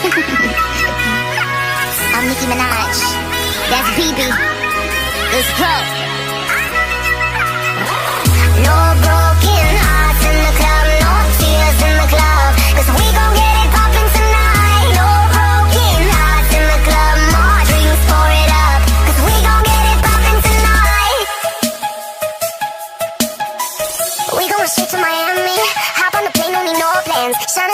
I'm Nicki Minaj. That's BB. It's Pro. No broken hearts in the club, no tears in the club, 'cause we gon' get it poppin' tonight. No broken hearts in the club, more drinks, pour it up, 'cause we gon' get it poppin' tonight. We going straight to Miami, hop on the plane, don't need no plans. Shine